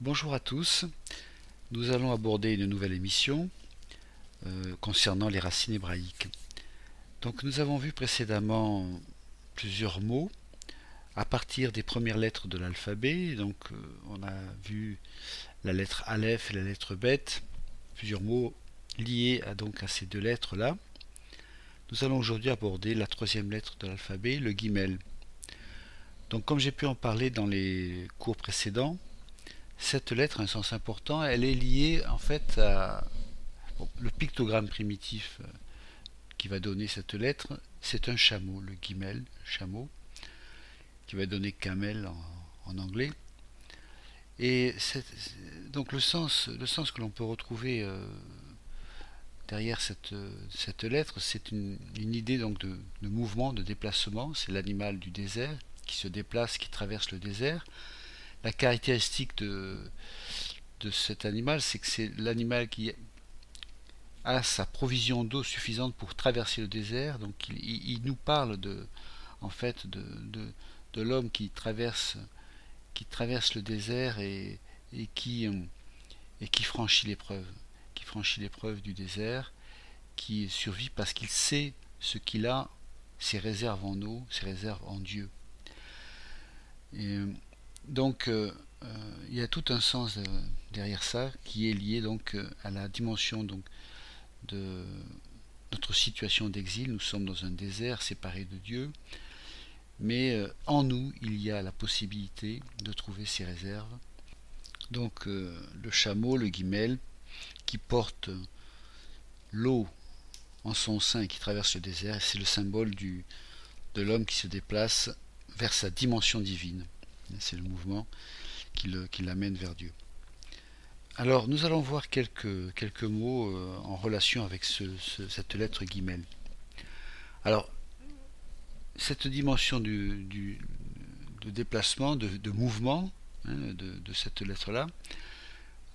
Bonjour à tous, nous allons aborder une nouvelle émission concernant les racines hébraïques. Donc nous avons vu précédemment plusieurs mots à partir des premières lettres de l'alphabet. Donc on a vu la lettre Aleph et la lettre Bet, plusieurs mots liés à ces deux lettres-là. Nous allons aujourd'hui aborder la troisième lettre de l'alphabet, le Guimel. Donc comme j'ai pu en parler dans les cours précédents, cette lettre a un sens important, elle est liée en fait à le pictogramme primitif qui va donner cette lettre, c'est un chameau, le guimel, chameau, qui va donner camel en anglais. Et donc le sens que l'on peut retrouver derrière cette lettre, c'est une idée donc de mouvement, de déplacement. C'est l'animal du désert qui se déplace, qui traverse le désert. La caractéristique de cet animal, c'est que c'est l'animal qui a sa provision d'eau suffisante pour traverser le désert. Donc il nous parle en fait de l'homme qui traverse le désert et qui franchit l'épreuve du désert, qui survit parce qu'il sait ce qu'il a, ses réserves en eau, ses réserves en Dieu. Et donc il y a tout un sens derrière ça qui est lié donc à la dimension donc de notre situation d'exil. Nous sommes dans un désert séparé de Dieu, mais en nous il y a la possibilité de trouver ses réserves. Donc le chameau, le guimel, qui porte l'eau en son sein et qui traverse le désert, c'est le symbole de l'homme qui se déplace vers sa dimension divine. C'est le mouvement qui l'amène vers Dieu. Alors nous allons voir quelques mots en relation avec cette lettre guimel. Alors cette dimension de déplacement, de mouvement de cette lettre-là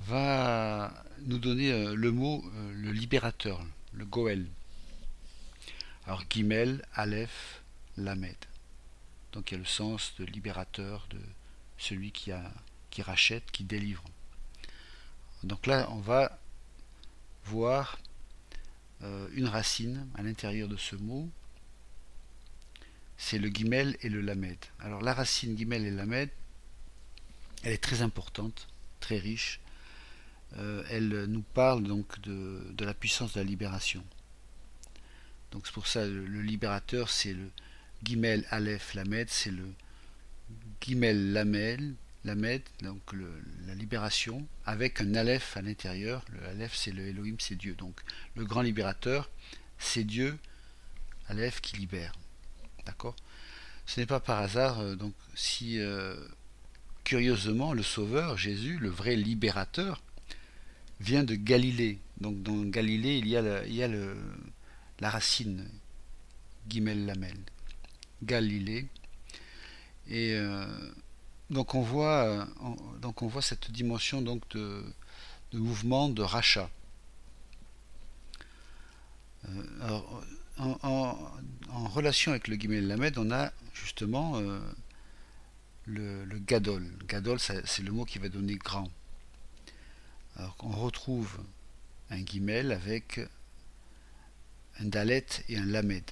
va nous donner le mot le libérateur, le Goël. Alors Guimel, Aleph, Lamed. Donc il y a le sens de libérateur, de celui qui rachète, qui délivre. Donc là on va voir une racine à l'intérieur de ce mot, c'est le Guimel et le Lamed. Alors la racine Guimel et Lamed, elle est très importante, très riche. Elle nous parle donc de la puissance de la libération. Donc c'est pour ça le libérateur, c'est le Guimel Aleph Lamed, c'est le Guimel Lamed, donc la libération, avec un Aleph à l'intérieur. Le Aleph, c'est le Elohim, c'est Dieu. Donc le grand libérateur, c'est Dieu, Aleph, qui libère. D'accord. Ce n'est pas par hasard, donc si curieusement le Sauveur, Jésus, le vrai libérateur, vient de Galilée. Donc dans Galilée, il y a la racine Guimel Lamel. Galilée. Et donc on voit cette dimension donc de mouvement, de rachat. Alors, en relation avec le Guimel Lamed, on a justement le Gadol. Gadol, c'est le mot qui va donner grand. Alors on retrouve un Guimel avec un Dalet et un Lamed.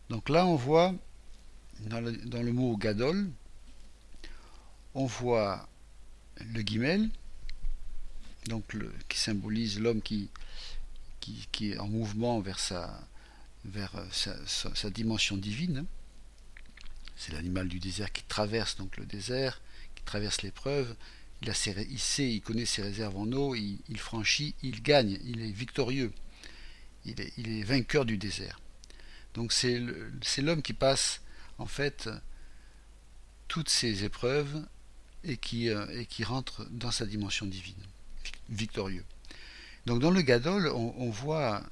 Donc là, on voit dans le mot Gadol, on voit le Guimel, donc qui symbolise l'homme qui est en mouvement vers sa dimension divine. C'est l'animal du désert qui traverse donc le désert, qui traverse l'épreuve. Il connaît ses réserves en eau, il franchit, il gagne, il est victorieux, il est vainqueur du désert. Donc c'est l'homme qui passe en fait toutes ces épreuves et qui rentre dans sa dimension divine, victorieux. Donc dans le Gadol, on voit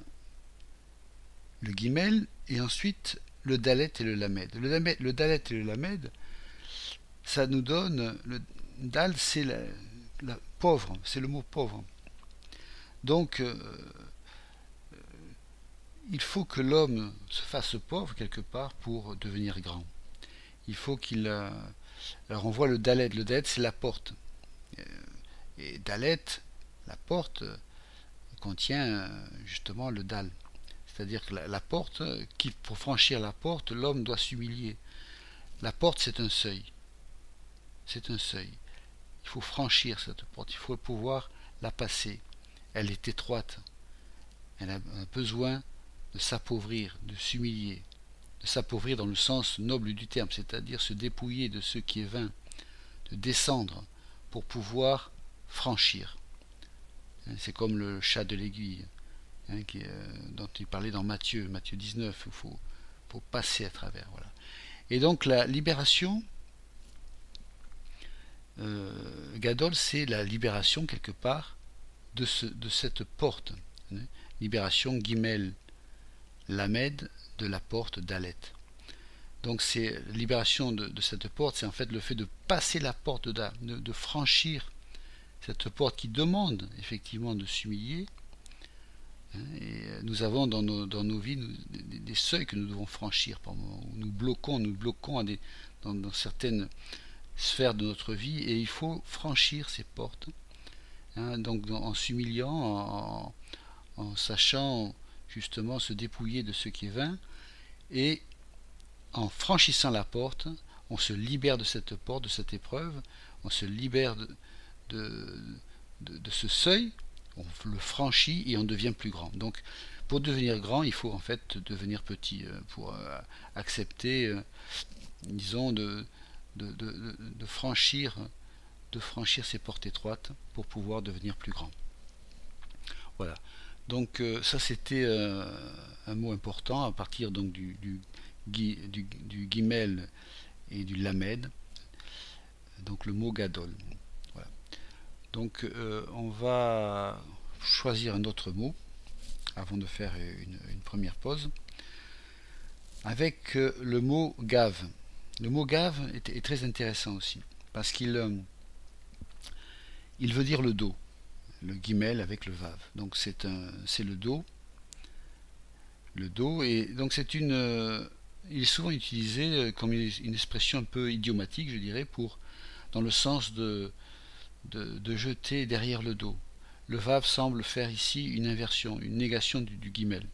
le Guimel et ensuite le Dalet et le Lamed. Le Dalet et le Lamed, ça nous donne, le Dal c'est la pauvre, c'est le mot pauvre. Donc il faut que l'homme se fasse pauvre quelque part pour devenir grand. Il faut qu'il... alors on voit le Dalet c'est la porte. Et Dalet, la porte, contient justement le Dal. C'est-à-dire que la porte, pour franchir la porte, l'homme doit s'humilier. La porte, c'est un seuil. C'est un seuil. Il faut franchir cette porte, il faut pouvoir la passer. Elle est étroite. Elle a besoin de s'appauvrir, de s'humilier. De s'appauvrir dans le sens noble du terme, c'est-à-dire se dépouiller de ce qui est vain, de descendre pour pouvoir franchir. C'est comme le chat de l'aiguille, dont il parlait dans Matthieu 19, il faut passer à travers. Voilà. Et donc la libération, Gadol, c'est la libération quelque part de cette porte. Libération Gimel Lamed de la porte Dalet. Donc c'est libération de cette porte, c'est en fait le fait de passer la porte de franchir cette porte qui demande effectivement de s'humilier. Et nous avons dans nos vies des seuils que nous devons franchir par moment, où nous bloquons dans certaines sphères de notre vie, et il faut franchir ces portes, donc en s'humiliant, en sachant justement se dépouiller de ce qui est vain, et en franchissant la porte, on se libère de cette porte, de cette épreuve, on se libère de ce seuil, on le franchit et on devient plus grand. Donc pour devenir grand, il faut en fait devenir petit, pour accepter, disons, de franchir ces portes étroites pour pouvoir devenir plus grand. Voilà. Donc ça c'était un mot important à partir donc du Gimel et du Lamed, donc le mot Gadol. Voilà. Donc on va choisir un autre mot avant de faire une première pause avec le mot Gav. Le mot Gav est très intéressant aussi parce qu'il veut dire le dos, le Gimel avec le Vav. Donc c'est le dos, et donc il est souvent utilisé comme une expression un peu idiomatique, je dirais, dans le sens de jeter derrière le dos. Le Vav semble faire ici une inversion, une négation du Gimel.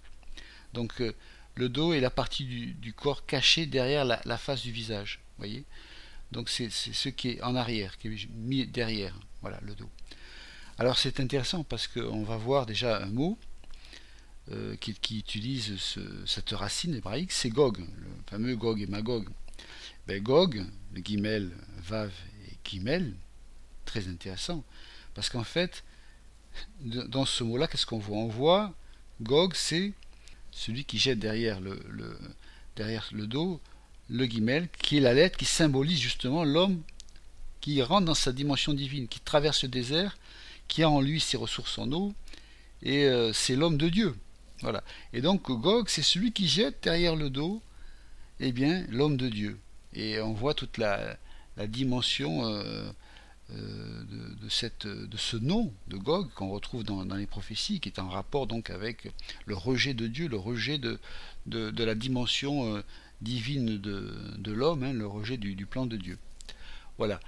Donc le dos est la partie du corps cachée derrière la face du visage, voyez. Donc c'est ce qui est en arrière, qui est mis derrière, voilà, le dos. Alors c'est intéressant parce qu'on va voir déjà un mot qui utilise cette racine hébraïque, c'est Gog, le fameux Gog et Magog. Ben, Gog, le Gimel, Vav et Gimel, très intéressant, parce qu'en fait, dans ce mot-là, qu'est-ce qu'on voit? On voit Gog, c'est celui qui jette derrière le dos le Gimel, qui est la lettre qui symbolise justement l'homme qui rentre dans sa dimension divine, qui traverse le désert, qui a en lui ses ressources en eau, et c'est l'homme de Dieu. Voilà. Et donc Gog, c'est celui qui jette derrière le dos, eh bien, l'homme de Dieu. Et on voit toute la dimension de ce nom de Gog qu'on retrouve dans les prophéties, qui est en rapport donc avec le rejet de Dieu, le rejet de la dimension divine de l'homme, le rejet du plan de Dieu. Voilà.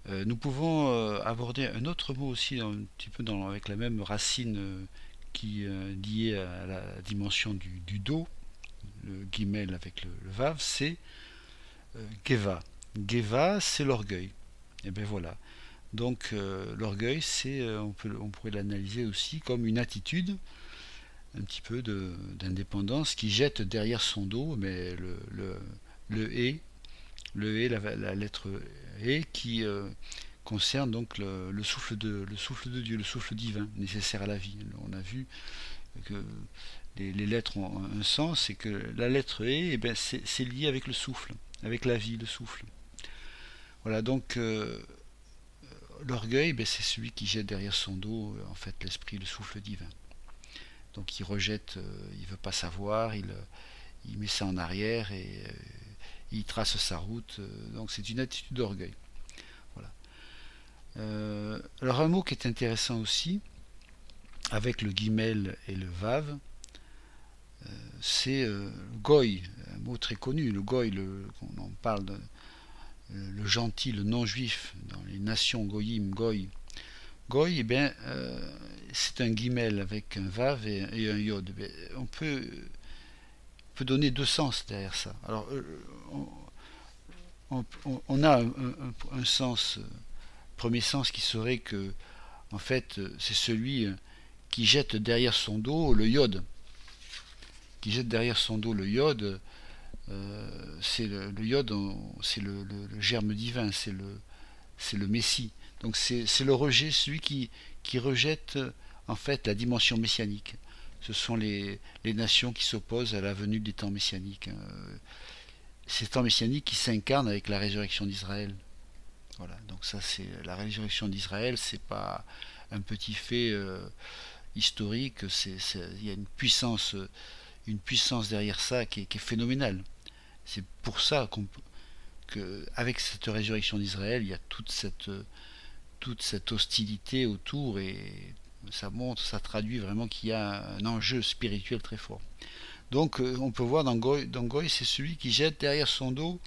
Nous pouvons aborder un autre mot aussi, un petit peu avec la même racine qui est liée à la dimension du dos, le Gimel avec le Vav, c'est Geva. Geva, c'est l'orgueil. Et bien voilà. Donc l'orgueil, on pourrait l'analyser aussi comme une attitude un petit peu d'indépendance qui jette derrière son dos, mais le et, la lettre et qui concerne donc le souffle de Dieu, le souffle divin nécessaire à la vie. On a vu que les lettres ont un sens, et que la lettre E, eh ben, c'est lié avec le souffle, avec la vie, le souffle. Voilà, donc l'orgueil, ben, c'est celui qui jette derrière son dos en fait l'esprit, le souffle divin. Donc il rejette, il veut pas savoir, il met ça en arrière, et il trace sa route. Donc c'est une attitude d'orgueil. Voilà. Alors un mot qui est intéressant aussi, avec le Gimel et le Vav, c'est Goy, un mot très connu. Le Goy, on en parle, le gentil, le non-juif, dans les nations Goyim, Goy. Goy, eh bien, c'est un guimel avec un vav et un yod. Mais on peut donner deux sens derrière ça. Alors, on a un sens, premier sens qui serait que, en fait, c'est celui qui jette derrière son dos le yod. Qui jette derrière son dos le yod, c'est le yod, c'est le germe divin, c'est le Messie. Donc c'est le rejet, celui qui rejette en fait la dimension messianique. Ce sont les nations qui s'opposent à la venue des temps messianiques. Ces temps messianiques qui s'incarnent avec la résurrection d'Israël. Voilà, donc ça c'est la résurrection d'Israël, c'est pas un petit fait historique, il y a une puissance derrière ça qui est phénoménale. C'est pour ça qu'avec cette résurrection d'Israël, il y a toute cette hostilité autour et ça montre, ça traduit vraiment qu'il y a un enjeu spirituel très fort. Donc on peut voir dans Goy, c'est celui qui jette derrière son dos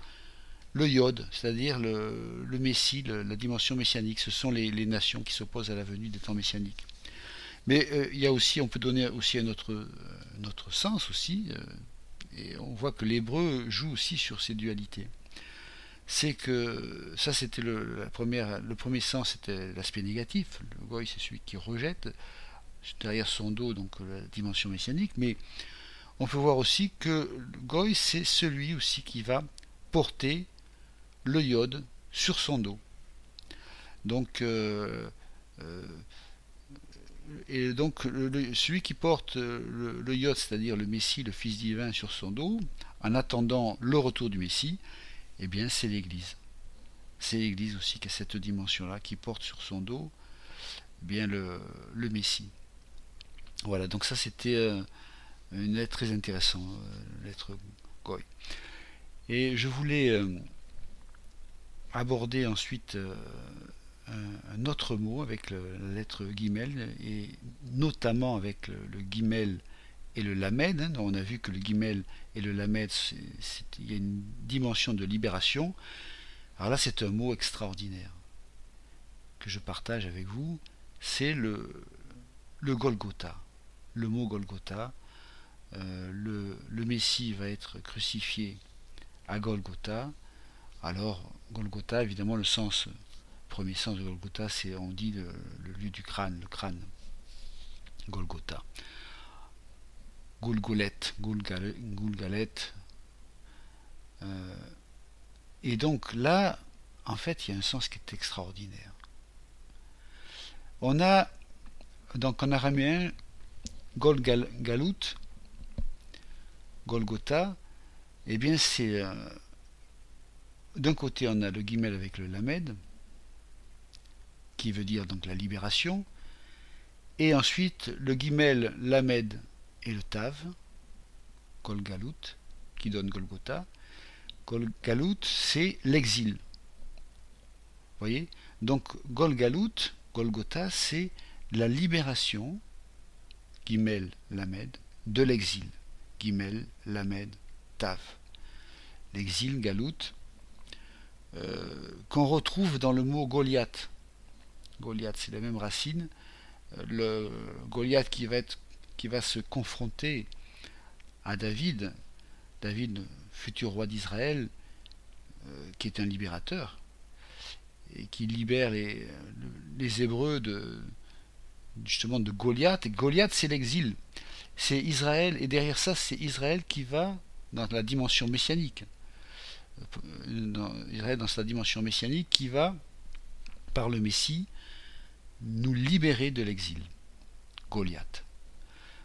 le yod, c'est-à-dire le Messie, la dimension messianique. Ce sont les nations qui s'opposent à la venue des temps messianiques. Mais il y a aussi, on peut donner aussi un autre sens aussi, et on voit que l'hébreu joue aussi sur ces dualités. C'est que ça c'était le premier sens, c'était l'aspect négatif. Le goy c'est celui qui rejette derrière son dos donc la dimension messianique, mais on peut voir aussi que le goy c'est celui aussi qui va porter le yod sur son dos. Donc euh, et donc celui qui porte le yod, c'est-à-dire le Messie, le Fils divin sur son dos, en attendant le retour du Messie, eh bien c'est l'Église. C'est l'Église aussi qui a cette dimension-là, qui porte sur son dos eh bien le Messie. Voilà, donc ça c'était une lettre très intéressante, lettre Goy. Et je voulais aborder ensuite un autre mot avec la lettre guimel, et notamment avec le guimel et le lamed. Hein. On a vu que le guimel et le lamed, il y a une dimension de libération. Alors là, c'est un mot extraordinaire que je partage avec vous. C'est le Golgotha. Le mot Golgotha. Le Messie va être crucifié à Golgotha. Alors, Golgotha, évidemment, premier sens de Golgotha, c'est, on dit, le lieu du crâne, le crâne. Golgotha. Gulgalet. Et donc là, en fait, il y a un sens qui est extraordinaire. On a, donc en araméen, Golgalut, Golgotha, eh bien c'est, d'un côté on a le guimel avec le lamed, qui veut dire donc la libération, et ensuite le guimel, lamed et le tav, Golgalut, qui donne Golgotha. Golgalut, c'est l'exil. Vous voyez? Donc Golgalut, Golgotha, c'est la libération, guimel, lamed, de l'exil. Guimel, lamed, tav. L'exil, Galout, qu'on retrouve dans le mot Goliath. Goliath, c'est la même racine. Le Goliath qui va se confronter à David, futur roi d'Israël, qui est un libérateur, et qui libère les Hébreux justement de Goliath. Et Goliath, c'est l'exil. C'est Israël, et derrière ça, c'est Israël qui va dans la dimension messianique. Israël dans sa dimension messianique qui va, par le Messie, nous libérer de l'exil. Goliath.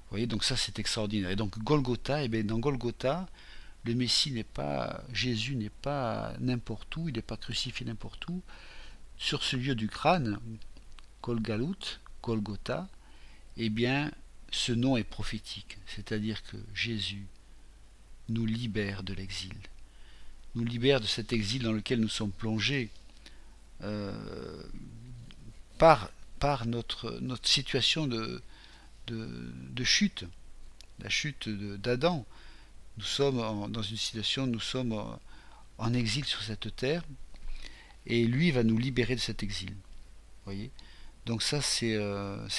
Vous voyez, donc ça c'est extraordinaire. Et donc Golgotha, et bien dans Golgotha, le Messie n'est pas, Jésus n'est pas n'importe où, il n'est pas crucifié n'importe où. Sur ce lieu du crâne, Golgalut, Golgotha, eh bien ce nom est prophétique, c'est-à-dire que Jésus nous libère de l'exil, nous libère de cet exil dans lequel nous sommes plongés par notre situation de chute, la chute d'Adam. Nous sommes dans une situation, nous sommes en exil sur cette terre, et lui va nous libérer de cet exil. Voyez. Donc ça, c'est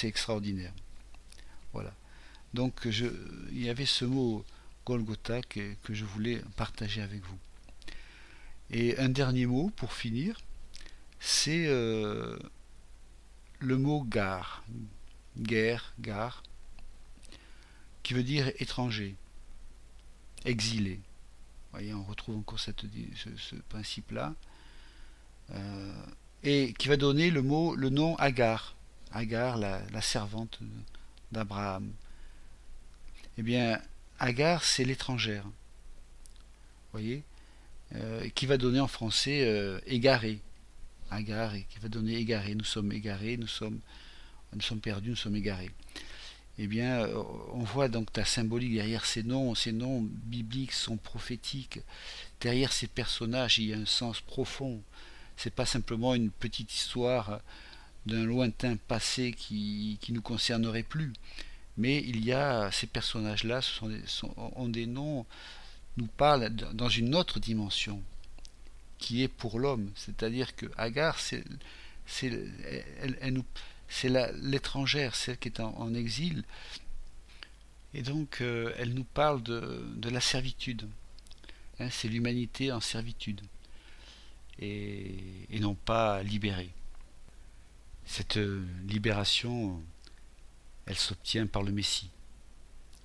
extraordinaire. Voilà. Donc il y avait ce mot Golgotha que je voulais partager avec vous. Et un dernier mot pour finir, c'est le mot gare, guerre, gare, qui veut dire étranger, exilé. Vous voyez, on retrouve encore ce principe-là. Et qui va donner le nom Agar. Agar, la servante d'Abraham. Eh bien, Agar, c'est l'étrangère. Vous voyez, qui va donner en français égaré. Agar, et qui va donner égaré. Nous sommes égarés, nous sommes perdus, nous sommes égarés. Eh bien, on voit donc la symbolique derrière ces noms bibliques sont prophétiques. Derrière ces personnages, il y a un sens profond. C'est pas simplement une petite histoire d'un lointain passé qui nous concernerait plus. Mais il y a ces personnages-là, ont des noms, nous parlent dans une autre dimension qui est pour l'homme. C'est-à-dire que Agar, c'est l'étrangère, celle qui est en exil. Et donc, elle nous parle de la servitude. Hein, c'est l'humanité en servitude. Et non pas libérée. Cette libération, elle s'obtient par le Messie.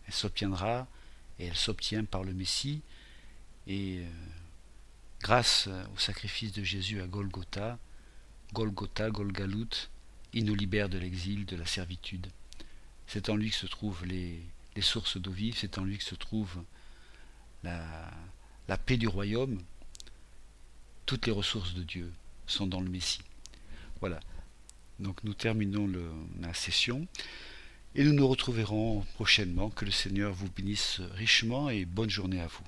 Elle s'obtiendra et elle s'obtient par le Messie. Et grâce au sacrifice de Jésus à Golgotha, Golgalout, il nous libère de l'exil, de la servitude. C'est en lui que se trouvent les sources d'eau vive, c'est en lui que se trouve la paix du royaume. Toutes les ressources de Dieu sont dans le Messie. Voilà. Donc nous terminons la session et nous nous retrouverons prochainement. Que le Seigneur vous bénisse richement et bonne journée à vous.